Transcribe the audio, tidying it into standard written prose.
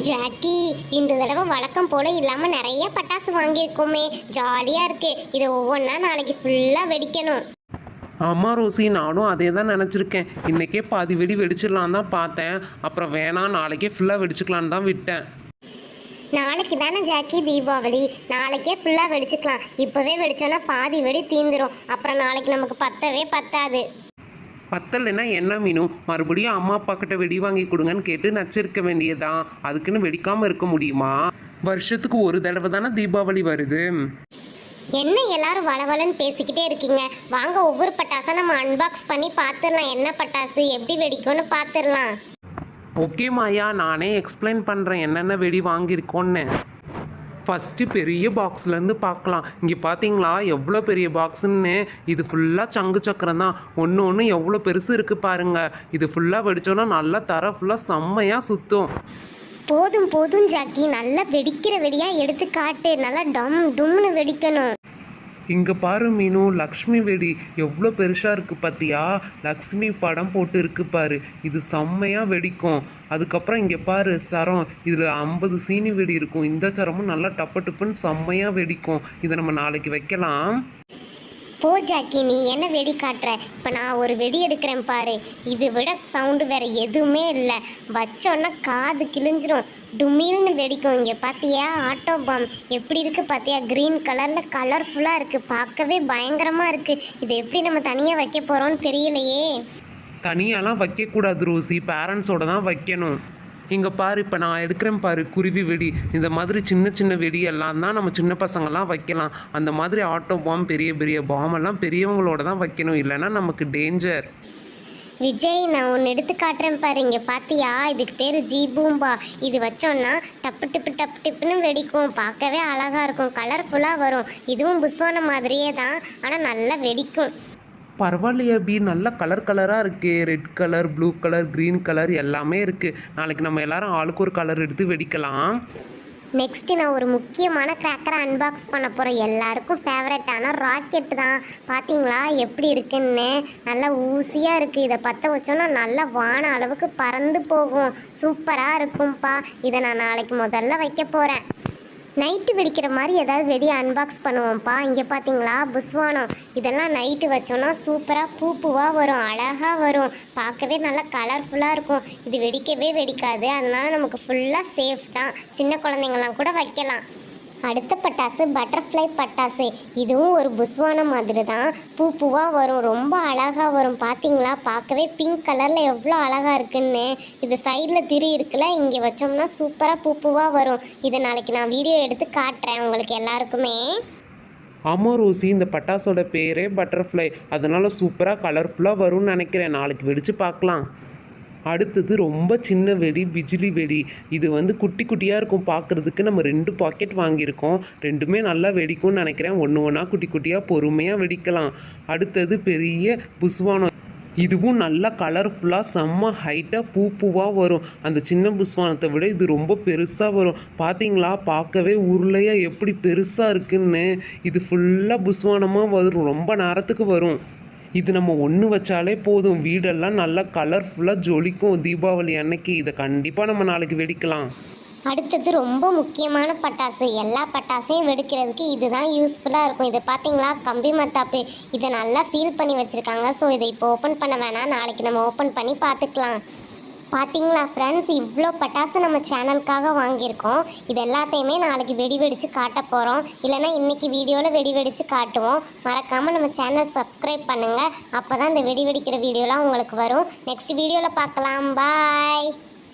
Jackie, இந்த தடவை வழக்கம் போல இல்லாமல் நிறைய பட்டாசு வாங்கியிருக்கோமே, ஜாலியாக இருக்கு. இதை ஒவ்வொன்றா நாளைக்கு ஃபுல்லாக வெடிக்கணும். ஆமாம் ரோசி, நானும் அதே தான் நினச்சிருக்கேன். இன்றைக்கே பாதி வெடி வெடிச்சிடலான் தான் பார்த்தேன். அப்புறம் வேணாம், நாளைக்கே ஃபுல்லாக வெடிச்சுக்கலான்னு தான் விட்டேன். நாளைக்கு தானே ஜாக்கி தீபாவளி, நாளைக்கே ஃபுல்லாக வெடிச்சுக்கலாம். இப்போவே வெடிச்சோன்னா பாதி வெடி தீந்துடும். அப்புறம் நாளைக்கு நமக்கு பத்தவே பத்தாது. பத்தலைன்னா என்ன மீனு, மறுபடியும் அம்மா அப்பா கிட்ட வெடி வாங்கி கொடுங்கன்னு கேட்டு நச்சிருக்க வேண்டியதான். அதுக்குன்னு வெடிக்காமல் இருக்க முடியுமா? வருஷத்துக்கு ஒரு தடவை தானே தீபாவளி வருது. என்ன எல்லாரும் வளவலன்னு பேசிக்கிட்டே இருக்கீங்க? வாங்க ஒவ்வொரு பட்டாசா நம்ம அன்பாக்ஸ் பண்ணி பார்த்துடலாம். என்ன பட்டாசு எப்படி வெடிக்கும்னு பார்த்துடலாம். ஓகே மாயா, நானே எக்ஸ்பிளைன் பண்ணுறேன் என்னென்ன வெடி வாங்கியிருக்கோன்னு. ஃபஸ்ட்டு பெரிய பாக்ஸ்லேருந்து பார்க்கலாம். இங்கே பார்த்தீங்களா எவ்வளோ பெரிய பாக்ஸுன்னு? இது ஃபுல்லாக சங்கு சக்கரம் தான். ஒன்று ஒன்று எவ்வளோ பெருசு இருக்குது பாருங்கள். இது ஃபுல்லாக வெடித்தோன்னா நல்லா தர ஃபுல்லாக செம்மையாக சுற்றும். போதும் போதும் ஜாக்கி, நல்லா வெடிக்கிற வெடியாக எடுத்து காட்டு. நல்லா டம் டும்னு வெடிக்கணும். இங்கே பாரு மீனு, லக்ஷ்மி வெடி எவ்வளோ பெருசாக இருக்குது பார்த்தியா? லக்ஷ்மி படம் போட்டு இருக்கு பாரு. இது செம்மையாக வெடிக்கும். அதுக்கப்புறம் இங்கே பாரு சரம், இதில் 50 சீனி வெடி இருக்கும். இந்த சரமும் நல்லா டப்பு டப்புன்னு செம்மையாக வெடிக்கும். இதை நம்ம நாளைக்கு வைக்கலாம். போ ஜாக்கி, நீ என்ன வெடி காட்டுற? இப்போ நான் ஒரு வெடி எடுக்கிறேன் பாரு. இது விட சவுண்டு வேறு எதுவுமே இல்லை. வச்சோன்னா காது கிழிஞ்சிரும். டுமில்னு வெடிக்கும். இங்கே பார்த்தியா ஆட்டோ பாம் எப்படி இருக்குது பார்த்தியா? க்ரீன் கலரில் கலர்ஃபுல்லாக இருக்குது. பார்க்கவே பயங்கரமாக இருக்குது. இது எப்படி நம்ம தனியாக வைக்க போகிறோன்னு தெரியலையே. தனியாலாம் வைக்கக்கூடாது ரோசி, பேரண்ட்ஸோட தான் வைக்கணும். இங்கே பாரு, இப்போ நான் எடுக்கிறேன் பாரு குருவி வெடி. இந்த மாதிரி சின்ன சின்ன வெடி எல்லாம் தான் நம்ம சின்ன பசங்கள்லாம் வைக்கலாம். அந்த மாதிரி ஆட்டோ பாம், பெரிய பெரிய பாமெல்லாம் பெரியவங்களோட தான் வைக்கணும், இல்லைன்னா நமக்கு டேஞ்சர். விஜய், நான் ஒன்று எடுத்து காட்டுறேன் பாரு. இங்கே பார்த்தியா, இதுக்கு பேர் ஜீபூம்பா. இது வச்சோன்னா டப்பு டிப்பு டப்பு டிப்புன்னு வெடிக்கும். பார்க்கவே அழகாக இருக்கும், கலர்ஃபுல்லாக வரும். இதுவும் புஸ்வான மாதிரியே தான், ஆனால் நல்லா வெடிக்கும். பரவாயில்லையா பி, நல்ல கலர் கலராக இருக்குது. Red colour, blue colour, green colour எல்லாமே இருக்குது. நாளைக்கு நம்ம எல்லாரும் ஆளுக்கு ஒரு கலர் எடுத்து வெடிக்கலாம். நெக்ஸ்ட்டு நான் ஒரு முக்கியமான கிராக்கரை அன்பாக்ஸ் பண்ண போகிறேன். எல்லாருக்கும் ஃபேவரட்டான ராக்கெட்டு தான். பார்த்தீங்களா எப்படி இருக்குன்னு? நல்லா ஊசியாக இருக்குது. இதை பற்ற வச்சோன்னா நல்லா வான அளவுக்கு பறந்து போகும். சூப்பராக இருக்கும்ப்பா. இதை நான் நாளைக்கு முதல்ல வைக்க போகிறேன். நைட்டு வெடிக்கிற மாதிரி ஏதாவது வெடி அன்பாக்ஸ் பண்ணுவோம்ப்பா. இங்கே பார்த்தீங்களா புஸ்வானம். இதெல்லாம் நைட்டு வச்சோன்னா சூப்பராக பூவாக வரும், அழகாக வரும். பார்க்கவே நல்லா கலர்ஃபுல்லாக இருக்கும். இது வெடிக்கவே வெடிக்காது, அதனால நமக்கு ஃபுல்லாக சேஃப் தான். சின்ன குழந்தைங்களாம் கூட வைக்கலாம். அடுத்த பட்டாசு பட்டர்ஃப்ளை பட்டாசு. இதுவும் ஒரு புஸ்வான மாதிரி தான். பூவாக வரும், ரொம்ப அழகாக வரும். பார்த்தீங்களா, பார்க்கவே பிங்க் கலரில் எவ்வளோ அழகாக இருக்குன்னு. இது சைடில் திரி இருக்குல்ல, இங்கே வச்சோம்னா சூப்பராக பூவாக வரும். இதை நாளைக்கு நான் வீடியோ எடுத்து காட்டுறேன் உங்களுக்கு எல்லாருக்குமே. ஆமாம் ரோசி, இந்த பட்டாசோட பேரே பட்டர்ஃப்ளை, அதனால் சூப்பராக கலர்ஃபுல்லாக வரும்னு நினைக்கிறேன். நாளைக்கு வெடித்து பார்க்கலாம். அடுத்தது ரொம்ப சின்ன வெடி, பிஜிலி வெடி. இது வந்து குட்டி குட்டியாக இருக்கும் பார்க்குறதுக்கு. நம்ம 2 பாக்கெட் வாங்கியிருக்கோம். ரெண்டுமே நல்லா வெடிக்கும்னு நினைக்கிறேன். ஒன்று ஒன்றா குட்டி குட்டியாக பொறுமையாக வெடிக்கலாம். அடுத்தது பெரிய புஸ்வானம். இதுவும் நல்லா கலர்ஃபுல்லாக செம்ம ஹைட்டாக பூவாக வரும். அந்த சின்ன புஸ்வானத்தை விட இது ரொம்ப பெருசாக வரும். பார்த்தீங்களா, பார்க்கவே உருளையாக எப்படி பெருசாக இருக்குன்னு. இது ஃபுல்லாக புஸ்வானமாக வரும், ரொம்ப நேரத்துக்கு வரும். இது நம்ம ஒன்று வச்சாலே போதும், வீடெல்லாம் நல்லா கலர்ஃபுல்லாக ஜொலிக்கும் தீபாவளி அன்னைக்கு. இதை கண்டிப்பாக நம்ம நாளைக்கு வெடிக்கலாம். அடுத்தது ரொம்ப முக்கியமான பட்டாசு. எல்லா பட்டாசையும் வெடிக்கிறதுக்கு இதுதான் யூஸ்ஃபுல்லாக இருக்கும். இதை பார்த்தீங்களா, கம்பி மத்தாப்பு. இதை நல்லா சீல் பண்ணி வச்சுருக்காங்க. ஸோ இதை இப்போ ஓப்பன் பண்ண வேணாம், நாளைக்கு நம்ம ஓப்பன் பண்ணி பார்த்துக்கலாம். பார்த்தீங்களா ஃப்ரெண்ட்ஸ், இவ்வளோ பட்டாசு நம்ம சேனலுக்காக வாங்கியிருக்கோம். இது எல்லாத்தையுமே நாளைக்கு வெடி வெடித்து காட்ட போகிறோம், இல்லைனா இன்றைக்கி வீடியோவில் வெடி வெடித்து காட்டுவோம். மறக்காமல் நம்ம சேனல் சப்ஸ்கிரைப் பண்ணுங்கள். அப்போ தான் இந்த வெடி வெடிக்கிற வீடியோலாம் உங்களுக்கு வரும். நெக்ஸ்ட் வீடியோவில் பார்க்கலாம். பாய்.